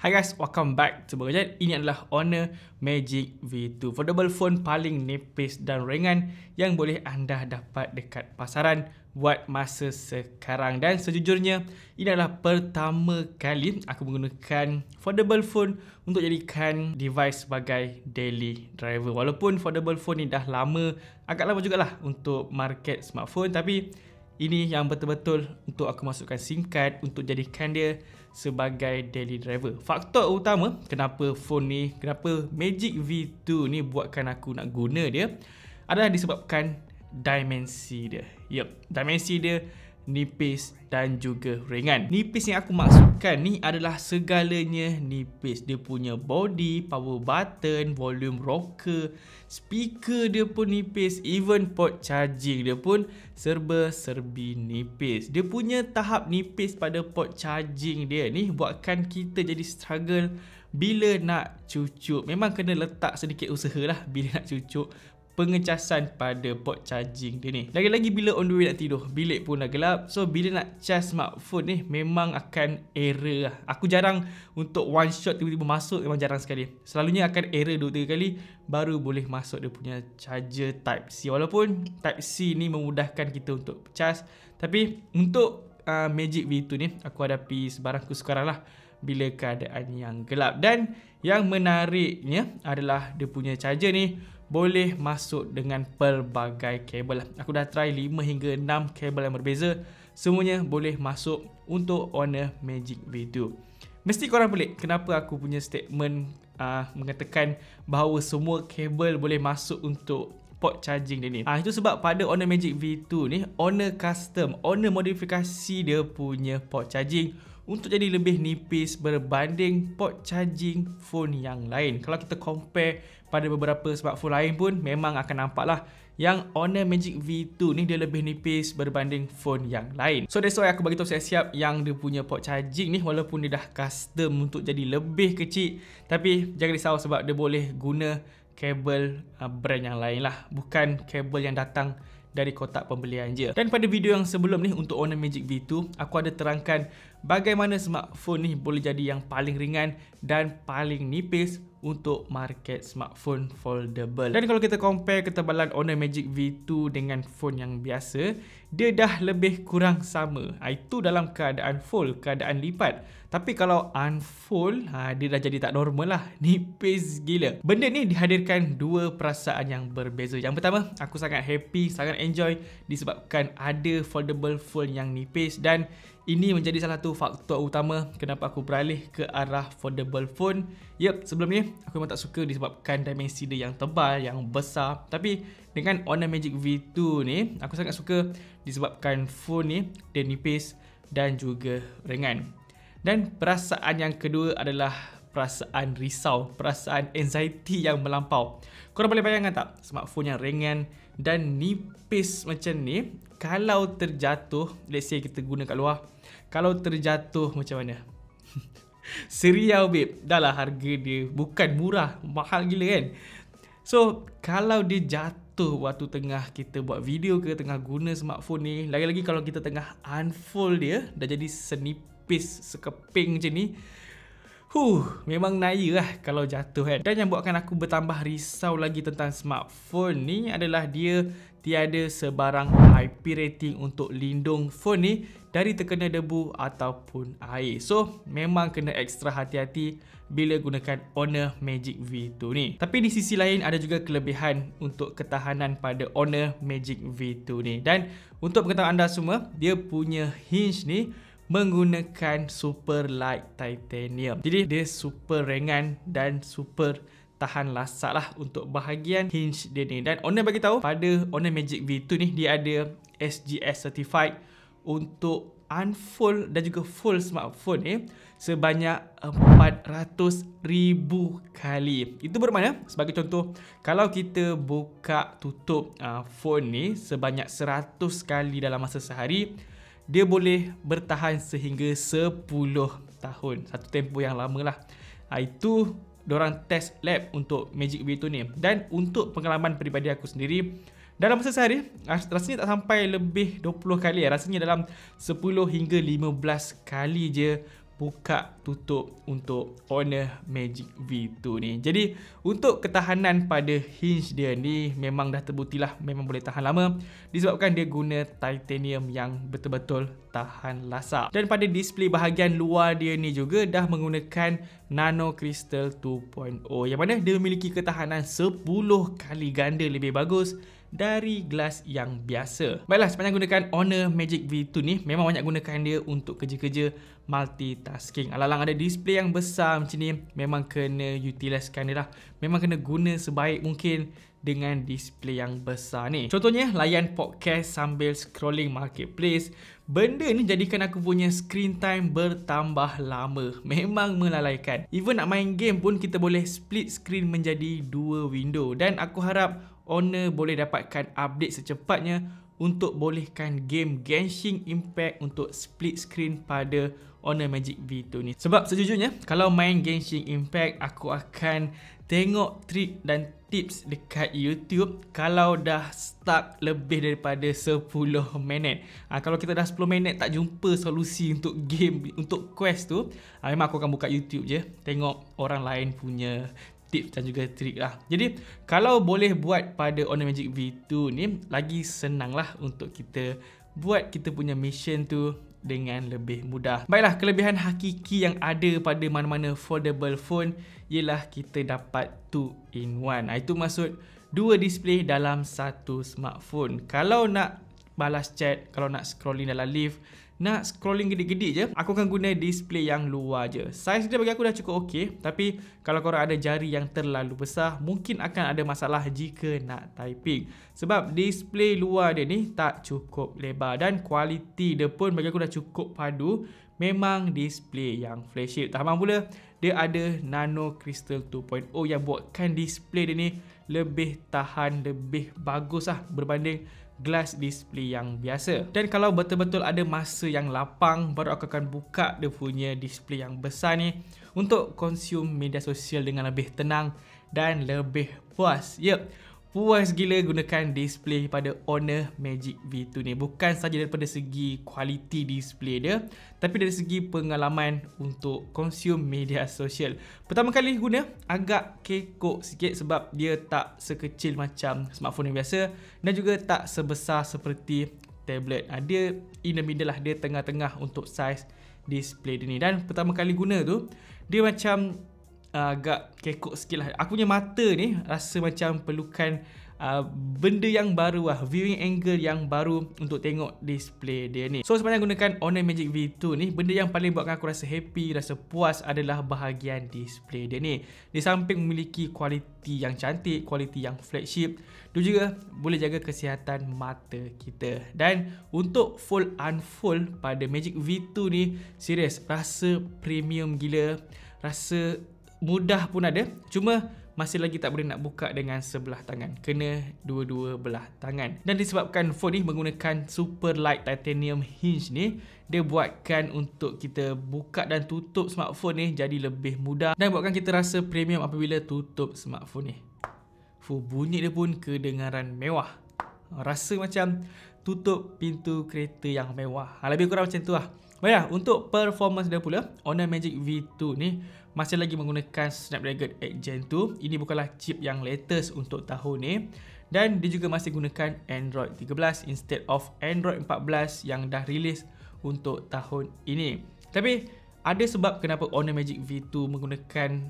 Hi guys, welcome back to Bergajat. Ini adalah Honor Magic V2, foldable phone paling nipis dan ringan yang boleh anda dapat dekat pasaran buat masa sekarang. Dan sejujurnya, ini adalah pertama kali aku menggunakan foldable phone untuk jadikan device sebagai daily driver. Walaupun foldable phone ni dah lama, agak lama jugalah untuk market smartphone, tapi ini yang betul-betul untuk aku masukkan SIM card untuk jadikan dia sebagai daily driver. Faktor utama kenapa Magic V2 ni buatkan aku nak guna dia adalah disebabkan dimensi dia. Dimensi dia nipis dan juga ringan. Nipis yang aku maksudkan ni adalah segalanya nipis. Dia punya body, power button, volume rocker, speaker dia pun nipis, even port charging dia pun serba-serbi nipis. Dia punya tahap nipis pada port charging dia ni buatkan kita jadi struggle bila nak cucuk. Memang kena letak sedikit usaha lah bila nak cucuk pengecasan pada port charging dia ni. Lagi-lagi bila on the way nak tidur, bilik pun dah gelap. So bila nak charge smartphone ni memang akan error lah. Aku jarang untuk one shot tiba-tiba masuk, memang jarang sekali. Selalunya akan error 2-3 kali baru boleh masuk dia punya charger type C. Walaupun type C ni memudahkan kita untuk charge, tapi untuk Magic V2 ni aku hadapi sebarangku sekarang lah bila keadaan yang gelap. Dan yang menariknya adalah dia punya charger ni boleh masuk dengan pelbagai kabel. Aku dah try 5 hingga 6 kabel yang berbeza. Semuanya boleh masuk untuk Honor Magic V2. Mesti korang pelik kenapa aku punya statement mengatakan bahawa semua kabel boleh masuk untuk port charging dia ni. Itu sebab pada Honor Magic V2 ni, Honor custom, Honor modifikasi dia punya port charging untuk jadi lebih nipis berbanding port charging phone yang lain. Kalau kita compare pada beberapa smartphone lain pun memang akan nampak lah yang Honor Magic V2 ni dia lebih nipis berbanding phone yang lain. So that's why aku bagi tahu siap-siap yang dia punya port charging ni walaupun dia dah custom untuk jadi lebih kecil, tapi jangan risau sebab dia boleh guna kabel brand yang lain lah, bukan kabel yang datang dari kotak pembelian je. Dan pada video yang sebelum ni untuk Honor Magic V2, aku ada terangkan bagaimana smartphone ni boleh jadi yang paling ringan dan paling nipis untuk market smartphone foldable. Dan kalau kita compare ketebalan Honor Magic V2 dengan phone yang biasa, dia dah lebih kurang sama. Itu dalam keadaan fold, keadaan lipat. Tapi kalau unfold, dia dah jadi tak normal lah. Nipis gila. Benda ni dihadirkan dua perasaan yang berbeza. Yang pertama, aku sangat happy, sangat enjoy disebabkan ada foldable phone yang nipis, dan ini menjadi salah satu faktor utama kenapa aku beralih ke arah foldable phone. Sebelum ni aku memang tak suka disebabkan dimensi dia yang tebal, yang besar. Tapi dengan Honor Magic V2 ni, aku sangat suka disebabkan phone ni dia nipis dan juga ringan. Dan perasaan yang kedua adalah perasaan risau, perasaan anxiety yang melampau. Korang boleh bayangkan tak, smartphone yang ringan dan nipis macam ni, kalau terjatuh, let's say kita guna kat luar, kalau terjatuh macam mana? Seriau babe, dah lah harga dia bukan murah, mahal gila kan. So kalau dia jatuh waktu tengah kita buat video ke, tengah guna smartphone ni, lagi-lagi kalau kita tengah unfold dia, dah jadi senipis sekeping macam ni, memang naya lah kalau jatuh kan. Dan yang buatkan aku bertambah risau lagi tentang smartphone ni adalah dia tiada sebarang IP rating untuk lindung phone ni dari terkena debu ataupun air. So memang kena ekstra hati-hati bila gunakan Honor Magic V2 ni. Tapi di sisi lain ada juga kelebihan untuk ketahanan pada Honor Magic V2 ni. Dan untuk pengetahuan anda semua, dia punya hinge ni menggunakan super light titanium. Jadi dia super ringan dan super tahan lasak lah untuk bahagian hinge dia ni. Dan Honor bagi tahu pada Honor Magic V2 ni dia ada SGS certified untuk unfold dan juga full smartphone ni sebanyak 400,000 kali. Itu bermakna, sebagai contoh, kalau kita buka tutup phone ni sebanyak 100 kali dalam masa sehari, dia boleh bertahan sehingga 10 tahun. Satu tempoh yang lama lah. Itu diorang test lab untuk Magic V2 ni. Dan untuk pengalaman peribadi aku sendiri, dalam masa sehari, rasanya tak sampai lebih 20 kali. Rasanya dalam 10 hingga 15 kali je buka tutup untuk Honor Magic V2 ni. Jadi untuk ketahanan pada hinge dia ni memang dah terbukti lah, memang boleh tahan lama disebabkan dia guna titanium yang betul-betul tahan lasak. Dan pada display bahagian luar dia ni juga dah menggunakan Nano Crystal 2.0 yang mana dia memiliki ketahanan 10 kali ganda lebih bagus dari gelas yang biasa. Baiklah, sepanjang gunakan Honor Magic V2 ni memang banyak gunakan dia untuk kerja-kerja multitasking. Alang-alang ada display yang besar macam ni, memang kena utiliskan dia lah. Memang kena guna sebaik mungkin dengan display yang besar ni. Contohnya layan podcast sambil scrolling marketplace. Benda ni jadikan aku punya screen time bertambah lama. Memang melalaikan. Even nak main game pun kita boleh split screen menjadi 2 window. Dan aku harap Honor boleh dapatkan update secepatnya untuk bolehkan game Genshin Impact untuk split screen pada Honor Magic V2 ni. Sebab sejujurnya kalau main Genshin Impact aku akan tengok trik dan tips dekat YouTube kalau dah stuck lebih daripada 10 minit. Kalau kita dah 10 minit tak jumpa solusi untuk game, untuk quest tu, memang aku akan buka YouTube je, tengok orang lain punya tips dan juga trik lah. Jadi kalau boleh buat pada Honor Magic V2 ni, lagi senang lah untuk kita buat kita punya mission tu dengan lebih mudah. Baiklah, kelebihan hakiki yang ada pada mana-mana foldable phone ialah kita dapat 2-in-1. Itu maksud 2 display dalam satu smartphone. Kalau nak balas chat, kalau nak scrolling dalam lift, nak scrolling gede-gede je, aku akan guna display yang luar je. Saiz dia bagi aku dah cukup okey, tapi kalau korang ada jari yang terlalu besar, mungkin akan ada masalah jika nak typing. Sebab display luar dia ni tak cukup lebar dan kualiti dia pun bagi aku dah cukup padu. Memang display yang flagship. Tambah pula dia ada Nano Crystal 2.0 yang buatkan display dia ni lebih tahan, lebih bagus lah berbanding glass display yang biasa. Dan kalau betul-betul ada masa yang lapang, baru aku akan buka dia punya display yang besar ni untuk consume media sosial dengan lebih tenang dan lebih puas. Yep, puas gila gunakan display pada Honor Magic V2 ni. Bukan saja daripada segi kualiti display dia, tapi dari segi pengalaman untuk consume media sosial. Pertama kali guna agak kekok sikit sebab dia tak sekecil macam smartphone yang biasa dan juga tak sebesar seperti tablet. Dia in the middle lah, dia tengah-tengah untuk saiz display dia ni. Dan pertama kali guna tu, dia macam agak kekok sikit lah. Aku punya mata ni rasa macam perlukan benda yang baru lah, viewing angle yang baru untuk tengok display dia ni. So sepanjang gunakan Honor Magic V2 ni, benda yang paling buatkan aku rasa happy, rasa puas adalah bahagian display dia ni. Di samping memiliki kualiti yang cantik, kualiti yang flagship, dia juga boleh jaga kesihatan mata kita. Dan untuk fold unfold pada Magic V2 ni, serius rasa premium gila, rasa mudah pun ada, cuma masih lagi tak boleh nak buka dengan sebelah tangan, kena dua-dua belah tangan. Dan disebabkan phone ni menggunakan super light titanium hinge ni, dia buatkan untuk kita buka dan tutup smartphone ni jadi lebih mudah dan buatkan kita rasa premium apabila tutup smartphone ni. Bunyi dia pun kedengaran mewah, rasa macam tutup pintu kereta yang mewah. Lebih kurang macam tu lah. Baiklah, untuk performance dia pula, Honor Magic V2 ni masih lagi menggunakan Snapdragon 8 Gen 2. Ini bukanlah chip yang latest untuk tahun ni. Dan dia juga masih gunakan Android 13 instead of Android 14 yang dah rilis untuk tahun ini. Tapi ada sebab kenapa Honor Magic V2 menggunakan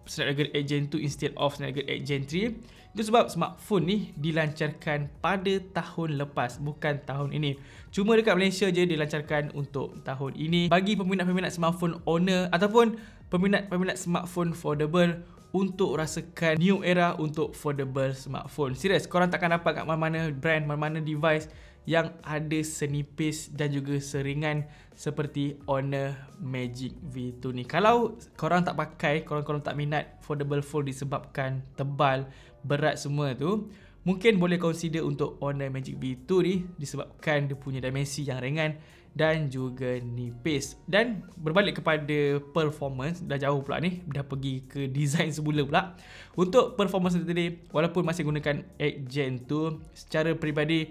Snapdragon 8 Gen 2 instead of Snapdragon 8 Gen 3. Itu sebab smartphone ni dilancarkan pada tahun lepas, bukan tahun ini. Cuma dekat Malaysia je dilancarkan untuk tahun ini. Bagi peminat-peminat smartphone Honor ataupun peminat-peminat smartphone foldable untuk rasakan new era untuk foldable smartphone. Serius, korang takkan dapat kat mana-mana brand, mana-mana device yang ada senipis dan juga seringan seperti Honor Magic V2 ni. Kalau korang tak pakai, korang tak minat foldable phone disebabkan tebal, berat semua tu, mungkin boleh consider untuk Honor Magic V2 ni disebabkan dia punya dimensi yang ringan dan juga nipis. Dan berbalik kepada performance, dah jauh pula ni, dah pergi ke design semula pula. Untuk performance tadi, walaupun masih gunakan 8 Gen 2, secara peribadi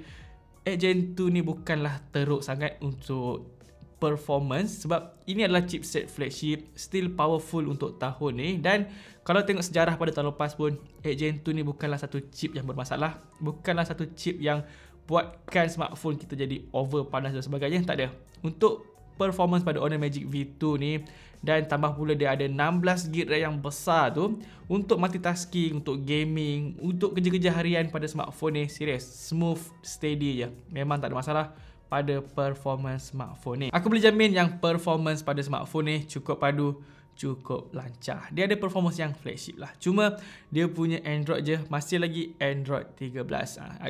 8 Gen 2 ni bukanlah teruk sangat untuk performance sebab ini adalah chipset flagship, still powerful untuk tahun ni. Dan kalau tengok sejarah pada tahun lepas pun, 8 Gen 2 ni bukanlah satu chip yang bermasalah, bukanlah satu chip yang buatkan smartphone kita jadi over panas dan sebagainya, tak ada. Untuk performance pada Honor Magic V2 ni, dan tambah pula dia ada 16GB RAM yang besar tu, untuk multitasking, untuk gaming, untuk kerja-kerja harian pada smartphone ni, serius, smooth, steady je. Memang tak ada masalah pada performance smartphone ni. Aku boleh jamin yang performance pada smartphone ni cukup padu, cukup lancar. Dia ada performance yang flagship lah. Cuma dia punya Android je masih lagi Android 13.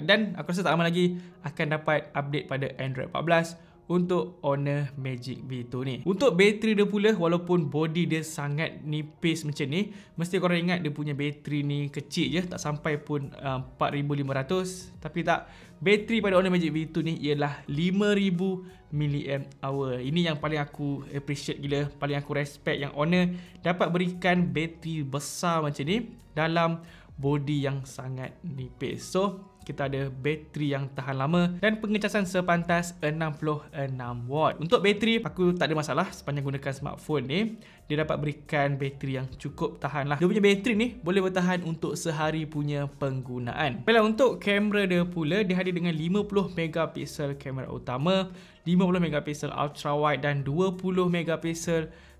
Dan aku rasa tak lama lagi akan dapat update pada Android 14 untuk Honor Magic V2 ni. Untuk bateri dia pula, walaupun body dia sangat nipis macam ni, mesti korang ingat dia punya bateri ni kecil je, tak sampai pun 4500. Tapi tak, bateri pada Honor Magic V2 ni ialah 5000 mAh. Ini yang paling aku appreciate gila, paling aku respect, yang Honor dapat berikan bateri besar macam ni dalam body yang sangat nipis. So kita ada bateri yang tahan lama dan pengecasan sepantas 66W. Untuk bateri, aku tak ada masalah sepanjang gunakan smartphone ni. Dia dapat berikan bateri yang cukup tahan lah. Dia punya bateri ni boleh bertahan untuk sehari punya penggunaan. Baiklah, untuk kamera dia pula, dia hadir dengan 50MP kamera utama, 50MP ultra wide dan 20MP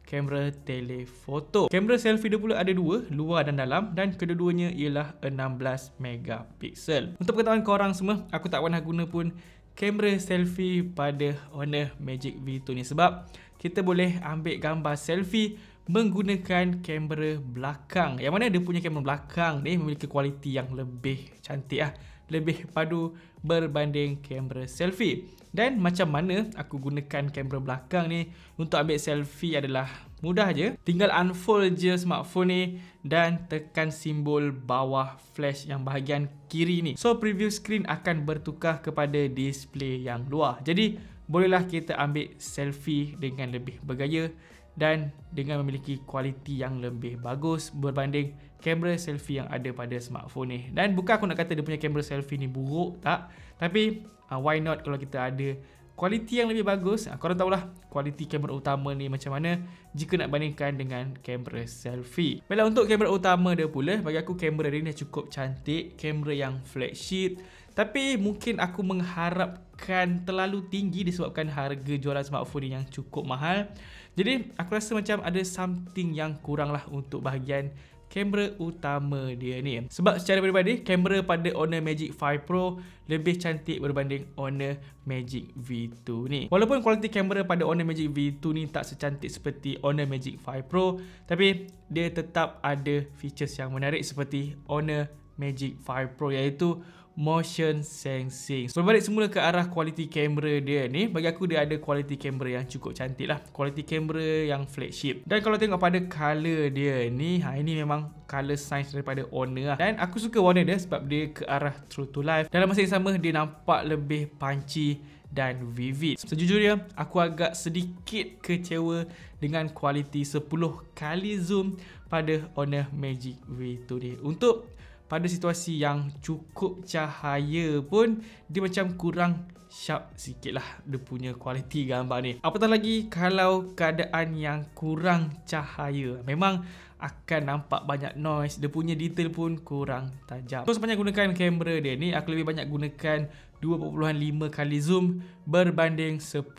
kamera telefoto. Kamera selfie dia pula ada dua, luar dan dalam, dan kedua-duanya ialah 16MP. Untuk pengetahuan korang semua, aku tak pernah guna pun kamera selfie pada Honor Magic V2 ni sebab kita boleh ambil gambar selfie menggunakan kamera belakang, yang mana dia punya kamera belakang ni memiliki kualiti yang lebih cantik lah, lebih padu berbanding kamera selfie. Dan macam mana aku gunakan kamera belakang ni untuk ambil selfie adalah mudah je. Tinggal unfold je smartphone ni dan tekan simbol bawah flash yang bahagian kiri ni. So preview screen akan bertukar kepada display yang luar. Jadi bolehlah kita ambil selfie dengan lebih bergaya dan dengan memiliki kualiti yang lebih bagus berbanding kamera selfie yang ada pada smartphone ni. Dan bukan aku nak kata dia punya kamera selfie ni buruk, tak. Tapi why not kalau kita ada kualiti yang lebih bagus. Korang tahulah kualiti kamera utama ni macam mana jika nak bandingkan dengan kamera selfie. Baiklah, untuk kamera utama dia pula, bagi aku kamera dia ni cukup cantik, kamera yang flagship. Tapi mungkin aku mengharapkan terlalu tinggi disebabkan harga jualan smartphone ni yang cukup mahal. Jadi aku rasa macam ada something yang kurang lah untuk bahagian kamera utama dia ni. Sebab secara peribadi, kamera pada Honor Magic 5 Pro lebih cantik berbanding Honor Magic V2 ni. Walaupun kualiti kamera pada Honor Magic V2 ni tak secantik seperti Honor Magic 5 Pro, tapi dia tetap ada features yang menarik seperti Honor Magic 5 Pro, iaitu motion sensing. So, berbalik semula ke arah kualiti kamera dia ni, bagi aku dia ada kualiti kamera yang cukup cantik lah, kualiti kamera yang flagship. Dan kalau tengok pada color dia ni, ini memang color science daripada Honor lah. Dan aku suka warna dia sebab dia ke arah true to life. Dalam masa yang sama, dia nampak lebih punchy dan vivid. Sejujurnya, aku agak sedikit kecewa dengan kualiti 10 kali zoom pada Honor Magic V2 ni. Untuk pada situasi yang cukup cahaya pun, dia macam kurang sharp sikit lah dia punya kualiti gambar ni. Apatah lagi kalau keadaan yang kurang cahaya, memang akan nampak banyak noise, dia punya detail pun kurang tajam. So sepanjang gunakan kamera dia ni, aku lebih banyak gunakan 2.5 kali zoom berbanding 10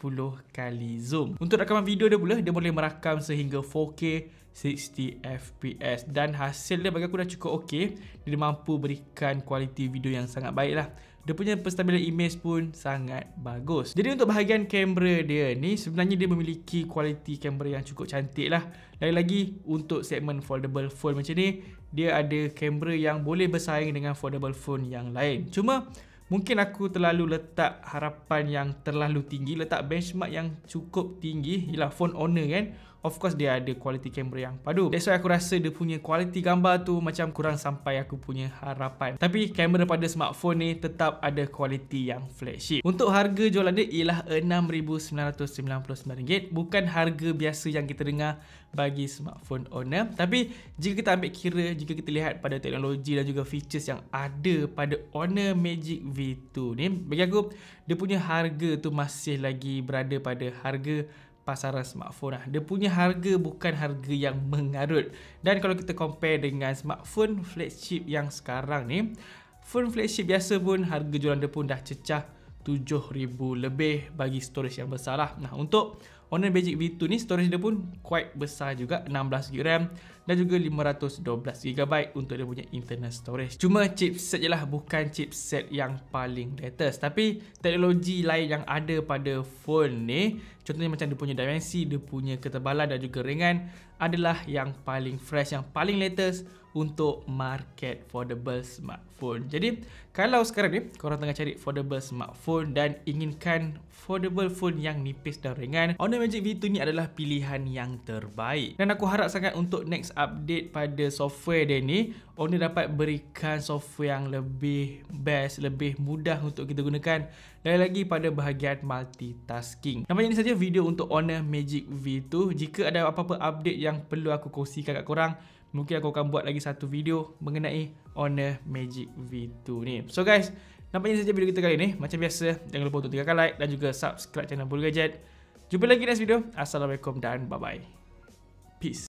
kali zoom. Untuk rakaman video dia pula, dia boleh merakam sehingga 4K 60fps dan hasil dia bagi aku dah cukup okey. Dia mampu berikan kualiti video yang sangat baik lah. Dia punya penstabilan image pun sangat bagus. Jadi untuk bahagian kamera dia ni, sebenarnya dia memiliki kualiti kamera yang cukup cantik lah. Lagi-lagi untuk segmen foldable phone macam ni, dia ada kamera yang boleh bersaing dengan foldable phone yang lain. Cuma mungkin aku terlalu letak harapan yang terlalu tinggi, letak benchmark yang cukup tinggi. Yelah, phone Honor kan, of course dia ada quality kamera yang padu. That's why aku rasa dia punya quality gambar tu macam kurang sampai aku punya harapan. Tapi kamera pada smartphone ni tetap ada quality yang flagship. Untuk harga jualan dia ialah RM6,999, bukan harga biasa yang kita dengar bagi smartphone Honor. Tapi jika kita ambil kira, jika kita lihat pada teknologi dan juga features yang ada pada Honor Magic V2 ni, bagi aku dia punya harga tu masih lagi berada pada harga pasaran smartphone lah. Dia punya harga bukan harga yang mengarut. Dan kalau kita compare dengan smartphone flagship yang sekarang ni, phone flagship biasa pun harga jualan dia pun dah cecah RM7,000 lebih bagi storage yang besar lah. Nah, untuk Honor Magic V2 ni storage dia pun quite besar juga, 16GB RAM dan juga 512GB untuk dia punya internal storage. Cuma chipset je lah, bukan chipset yang paling latest. Tapi teknologi lain yang ada pada phone ni, contohnya macam dia punya dimensi, dia punya ketebalan dan juga ringan adalah yang paling fresh, yang paling latest untuk market foldable smartphone. Jadi kalau sekarang ni korang tengah cari foldable smartphone dan inginkan foldable phone yang nipis dan ringan, Honor Magic V2 ni adalah pilihan yang terbaik. Dan aku harap sangat untuk next update pada software dia ni, Honor dapat berikan software yang lebih best, lebih mudah untuk kita gunakan, dan lagi pada bahagian multitasking. Nampaknya ini saja video untuk Honor Magic V2. Jika ada apa-apa update yang perlu aku kongsikan kat korang, mungkin aku akan buat lagi satu video mengenai Honor Magic V2 ni. So guys, nampaknya saja video kita kali ni. Macam biasa, jangan lupa untuk tinggalkan like dan juga subscribe channel Bulu Gadget. Jumpa lagi next video. Assalamualaikum dan bye-bye. Peace.